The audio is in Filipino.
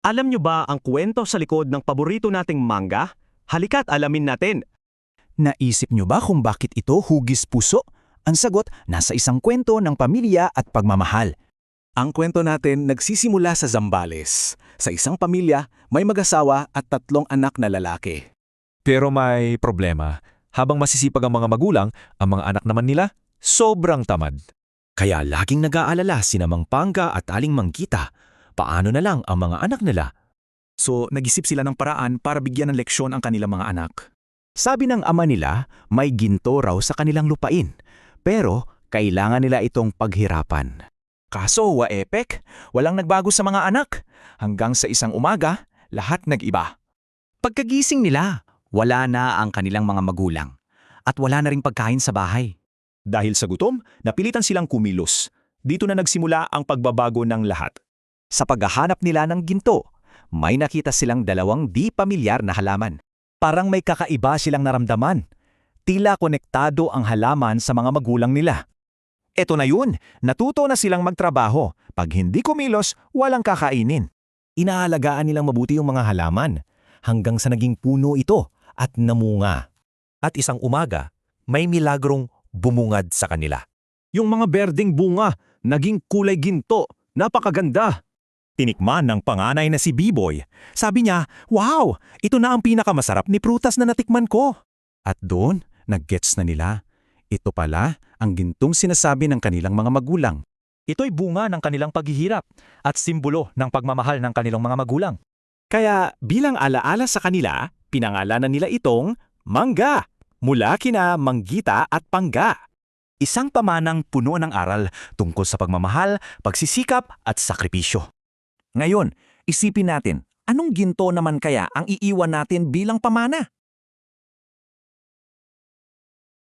Alam nyo ba ang kwento sa likod ng paborito nating manga? Halika't alamin natin. Naisip nyo ba kung bakit ito hugis puso? Ang sagot, nasa isang kwento ng pamilya at pagmamahal. Ang kwento natin nagsisimula sa Zambales. Sa isang pamilya, may mag-asawa at 3 anak na lalaki. Pero may problema. Habang masisipag ang mga magulang, ang mga anak naman nila, sobrang tamad. Kaya laging nag-aalala sina Mang Pangga at Aling Manggita. Paano na lang ang mga anak nila? So, nag-isip sila ng paraan para bigyan ng leksyon ang kanilang mga anak. Sabi ng ama nila, may ginto raw sa kanilang lupain. Pero, kailangan nila itong paghirapan. Kaso, waepek, walang nagbago sa mga anak. Hanggang sa isang umaga, lahat nag-iba. Pagkagising nila, wala na ang kanilang mga magulang. At wala na ring pagkain sa bahay. Dahil sa gutom, napilitan silang kumilos. Dito na nagsimula ang pagbabago ng lahat. Sa paghahanap nila ng ginto, may nakita silang 2 di pamilyar na halaman. Parang may kakaiba silang naramdaman. Tila konektado ang halaman sa mga magulang nila. Eto na yun, natuto na silang magtrabaho. Pag hindi kumilos, walang kakainin. Inaalagaan nilang mabuti yung mga halaman hanggang sa naging puno ito at namunga. At isang umaga, may milagrong bumungad sa kanila. Yung mga berdeng bunga, naging kulay ginto. Napakaganda! Tinikman ng panganay na si B-Boy. Sabi niya, "Wow! Ito na ang pinakamasarap ni prutas na natikman ko." At doon, nag-gets na nila. Ito pala ang gintong sinasabi ng kanilang mga magulang. Ito'y bunga ng kanilang paghihirap at simbolo ng pagmamahal ng kanilang mga magulang. Kaya bilang alaala sa kanila, pinangalanan nila itong Mangga, mula kina Manggita at Pangga. Isang pamanang puno ng aral tungkol sa pagmamahal, pagsisikap at sakripisyo. Ngayon, isipin natin, anong ginto naman kaya ang iiwan natin bilang pamana?